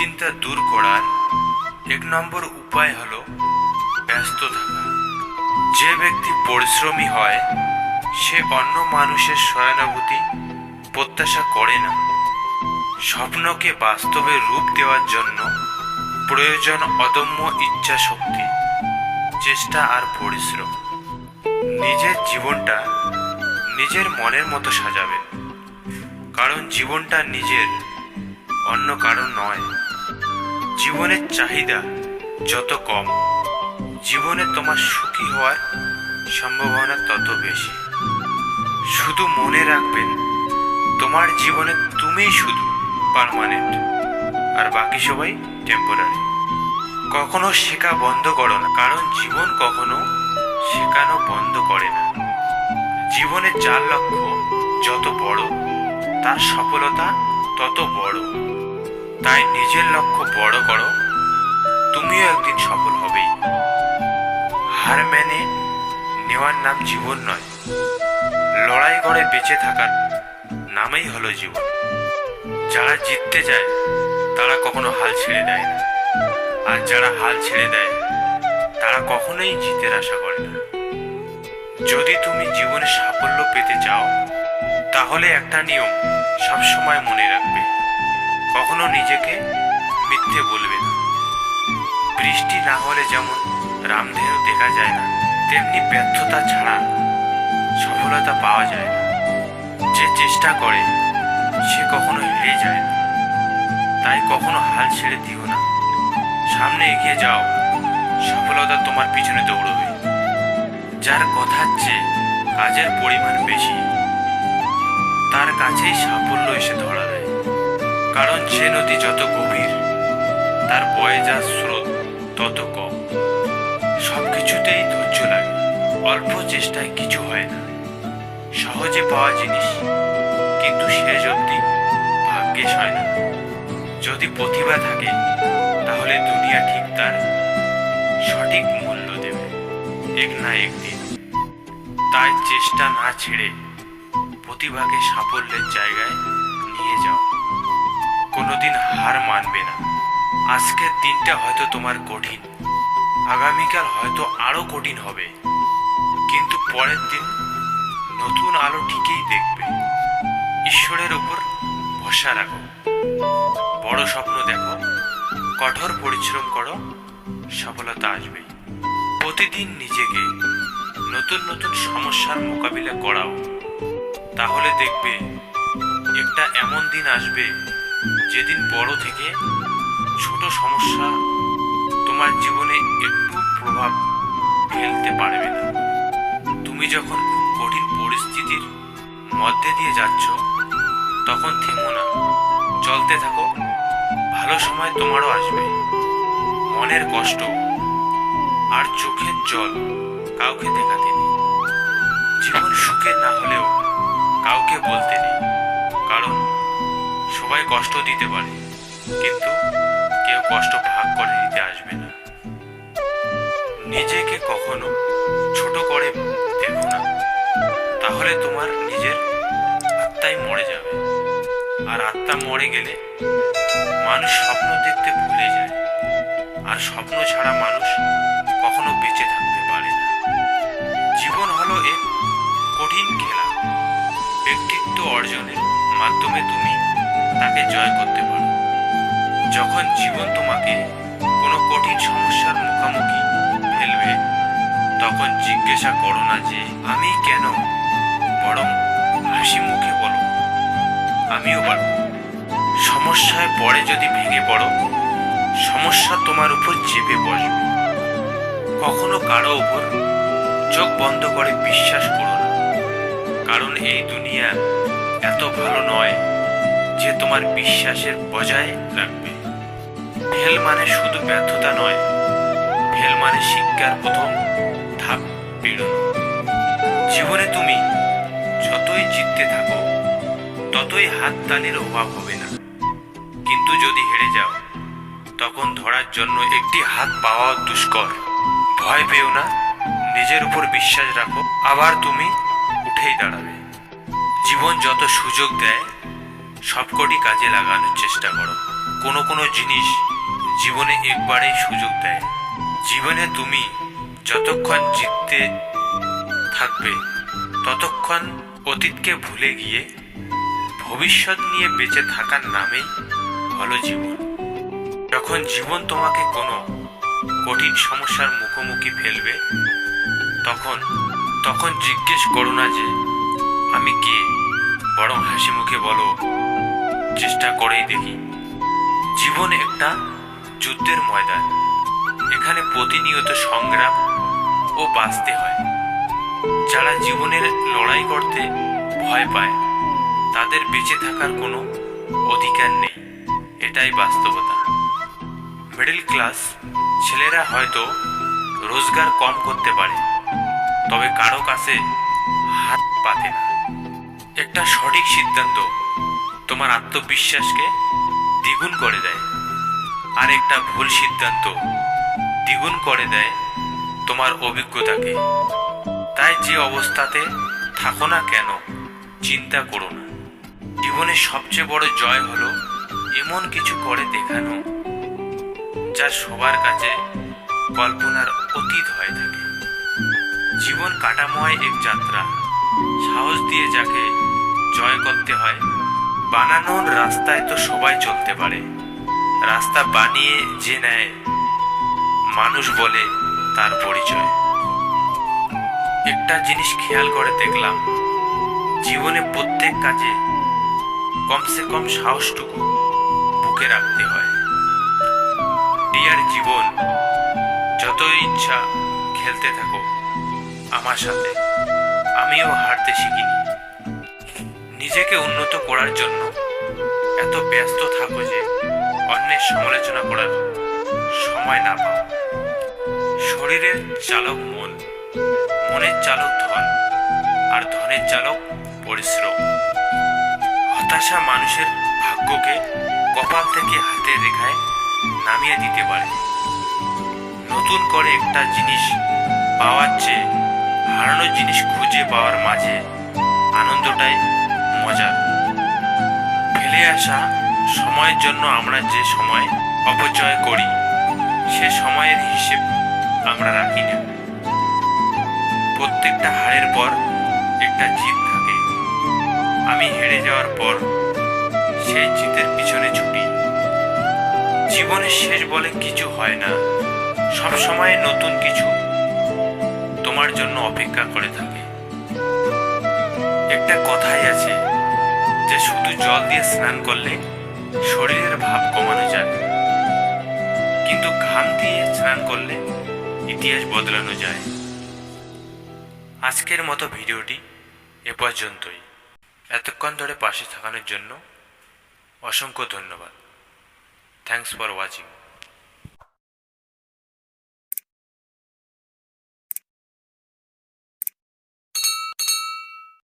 দুশ্চিন্তা দূর করার 1 নম্বর উপায় হলো ব্যস্ত থাকা। যে ব্যক্তি পরিশ্রমী হয় সে অন্য মানুষের সহানুভূতি প্রত্যাশা করে না। স্বপ্নকে বাস্তবে রূপ দেওয়ার জন্য প্রয়োজন অদম্য ইচ্ছা শক্তি, চেষ্টা আর পরিশ্রম। নিজের জীবনটা নিজের মনের মতো সাজাবেন, কারণ জীবনটা নিজের, অন্য কারণ নয়। জীবনের চাহিদা যত কম, জীবনে তোমার সুখী হওয়ার সম্ভাবনা তত বেশি। শুধু মনে রাখবেন, তোমার জীবনে তুমিই শুধু পার্মানেন্ট, আর বাকি সবাই টেম্পোরারি। কখনো শেখা বন্ধ করো না, কারণ জীবন কখনো শেখানো বন্ধ করে না। জীবনের যার লক্ষ্য যত বড়, তার সফলতা তত বড়। তাই নিজের লক্ষ্য বড় করো, তুমিও একদিন সফল হবেই। হার মেনে নেওয়ার নাম জীবন নয়, লড়াই করে বেঁচে থাকার নামই হলো জীবন। যারা জিততে যায় তারা কখনো হাল ছেড়ে দেয় না, আর যারা হাল ছেড়ে দেয় তারা কখনোই জিতের আশা করে না। যদি তুমি জীবনে সাফল্য পেতে চাও, তাহলে একটা নিয়ম সবসময় মনে রাখবে, কখনো নিজেকে মিথ্যে বলবে না। বৃষ্টি না হলে যেমন রামধেনু দেখা যায় না, তেমনি ব্যর্থতা ছাড়া সফলতা পাওয়া যায় না। যে চেষ্টা করে সে কখনো হেরে যায় না। তাই কখনো হাল ছেড়ে দিও না, সামনে এগিয়ে যাও, সফলতা তোমার পিছনে দৌড়বে। যার কথার চেয়ে কাজের পরিমাণ বেশি, তার কাছেই সাফল্য এসে ধরা দেয়। কারণ যে নদী যত গভীর, তার বয়ে যাওয়ার স্রোত তত কম। সবকিছুতেই ধৈর্য লাগে, অল্প চেষ্টায় কিছু হয় না। সহজে পাওয়া জিনিস কিন্তু শেষ অবধি ভাগ্যেশ হয় না। যদি প্রতিভা থাকে তাহলে দুনিয়া ঠিক তার সঠিক মূল্য দেবে এক না একদিন। তাই চেষ্টা না ছেড়ে প্রতিভাকে সাফল্যের জায়গায় নিয়ে যাও। কোনোদিন হার মানবে না। আজকের দিনটা হয়তো তোমার কঠিন, আগামীকাল হয়তো আরো কঠিন হবে, কিন্তু পরের দিন নতুন আলো ঠিকই দেখবে। ঈশ্বরের উপর ভরসা রাখো, বড় স্বপ্ন দেখো, কঠোর পরিশ্রম করো, সফলতা আসবে। প্রতিদিন নিজেকে নতুন নতুন সমস্যার মোকাবিলা করাও, তাহলে দেখবে একটা এমন দিন আসবে যেদিন বড় থেকে ছোট সমস্যা তোমার জীবনে একটু প্রভাব ফেলতে পারবে না। তুমি যখন খুব কঠিন পরিস্থিতির মধ্যে দিয়ে যাচ্ছ, তখন থেমো না, চলতে থাকো। ভালো সময় তোমারও আসবে। মনের কষ্ট আর চোখের জল কাউকে দেখাতে নেই। জীবন সুখের না হলেও কাউকে বলতে নেই, কারণ সবাই কষ্ট দিতে পারে, কিন্তু কেউ কষ্ট ভাগ করে দিতে আসবে না। নিজেকে কখনো ছোট করে দেখো না, তাহলে তোমার নিজের আত্মাই মরে যাবে। আর আত্মা মরে গেলে মানুষ স্বপ্ন দেখতে ভুলে যায়, আর স্বপ্ন ছাড়া মানুষ কখনো বেঁচে থাকতে পারে না। জীবন হলো এক কঠিন খেলা। ব্যক্তিত্ব অর্জনের মাধ্যমে তুমি তাকে জয় করতে পারো। যখন জীবন তোমাকে কোনো কঠিন সমস্যার মুখোমুখি ফেলবে, তখন জিজ্ঞাসা করো না যে আমি কেন, বরং হাসি মুখে বলো আমিও পারব। সমস্যায় পড়ে যদি ভেঙে পড়ো, সমস্যা তোমার উপর চেপে বসবে। কখনো কারো উপর চোখ বন্ধ করে বিশ্বাস করো না, কারণ এই দুনিয়া এত ভালো নয় যে তোমার বিশ্বাসের বজায় রাখবে। ফেল মানে শুধু ব্যর্থতা নয়, ফেল মানে শিক্ষার প্রথম ধাপ পেরোনো। জীবনে তুমি যতই জিততে থাকো, ততই হাততালির অভাব হবে না। কিন্তু যদি হেরে যাও, তখন ধরার জন্য একটি হাত পাওয়া দুষ্কর। ভয় পেও না, নিজের উপর বিশ্বাস রাখো, আবার তুমি উঠেই দাঁড়াবে। জীবন যত সুযোগ দেয় সবকটি কাজে লাগানোর চেষ্টা করো। কোনো কোনো জিনিস জীবনে একবারেই সুযোগ দেয়। জীবনে তুমি যতক্ষণ জিততে থাকবে ততক্ষণ অতীতকে ভুলে গিয়ে ভবিষ্যৎ নিয়ে বেঁচে থাকার নামেই হলো জীবন। যখন জীবন তোমাকে কোনো কঠিন সমস্যার মুখোমুখি ফেলবে তখন তখন জিজ্ঞেস করো না যে আমি কে, বরং হাসি মুখে বলো চেষ্টা করেই দেখি। জীবন একটা যুদ্ধের ময়দান, এখানে প্রতিনিয়ত সংগ্রাম ও বাঁচতে হয়। যারা জীবনের লড়াই করতে ভয় পায় তাদের বেঁচে থাকার কোনো অধিকার নেই, এটাই বাস্তবতা। মিডল ক্লাস ছেলেরা হয়তো রোজগার কম করতে পারে, তবে কারো কাছে হাত পাতে না। একটা সঠিক সিদ্ধান্ত তোমার আত্মবিশ্বাসকে দ্বিগুণ করে দেয়, আর একটা ভুল সিদ্ধান্ত দ্বিগুণ করে দেয় তোমার অভিজ্ঞতাকে। তাই যে অবস্থাতে থাকো না কেন চিন্তা করো না। জীবনের সবচেয়ে বড় জয় হলো এমন কিছু করে দেখানো যা সবার কাছে কল্পনার অতীত হয়ে থাকে। জীবন কাটাময় এক যাত্রা, সাহস দিয়ে যাকে জয় করতে হয়। বানানোর রাস্তায় তো সবাই চলতে পারে, রাস্তা বানিয়ে যে নেয় মানুষ বলে তার পরিচয়। একটা জিনিস খেয়াল করে দেখলাম, জীবনে প্রত্যেক কাজে কমসে কম সাহসটুকু বুকে রাখতে হয়। ডিয়ার জীবন, যতই ইচ্ছা খেলতে থাকো আমার সাথে, আমিও হারতে শিখিনি। নিজেকে উন্নত করার জন্য এত ব্যস্ত থাকো যে অন্যের সমালোচনা করার সময় না পাও। শরীরের চালক মন, মনের চালক ধন, আর ধনের চালক পরিশ্রম। হতাশা মানুষের ভাগ্যকে কপাল থেকে হাতের রেখায় নামিয়ে দিতে পারে। নতুন করে একটা জিনিস পাওয়ার চেয়ে হারানো জিনিস খুঁজে পাওয়ার মাঝে আনন্দটাই মজার। ফেলে আসা সময়ের জন্য আমরা যে সময় অপচয় করি সে সময়ের হিসেব আমরা রাখি না। প্রত্যেকটা হারের পর একটা জিত থাকে। আমি হেরে যাওয়ার পর সেই জিতের পিছনে ছুটি। জীবনের শেষ বলে কিছু হয় না, সব সময় নতুন কিছু তোমার জন্য অপেক্ষা করে থাকে। একটা কথাই আছে যে শুধু জল দিয়ে স্নান করলে শরীরের ভাব কমানো যায়, কিন্তু ঘাম দিয়ে স্নান করলে ইতিহাস বদলানো যায়। আজকের মতো ভিডিওটি এ পর্যন্তই। এতক্ষণ ধরে পাশে থাকানোর জন্য অসংখ্য ধন্যবাদ। Thanks for watching.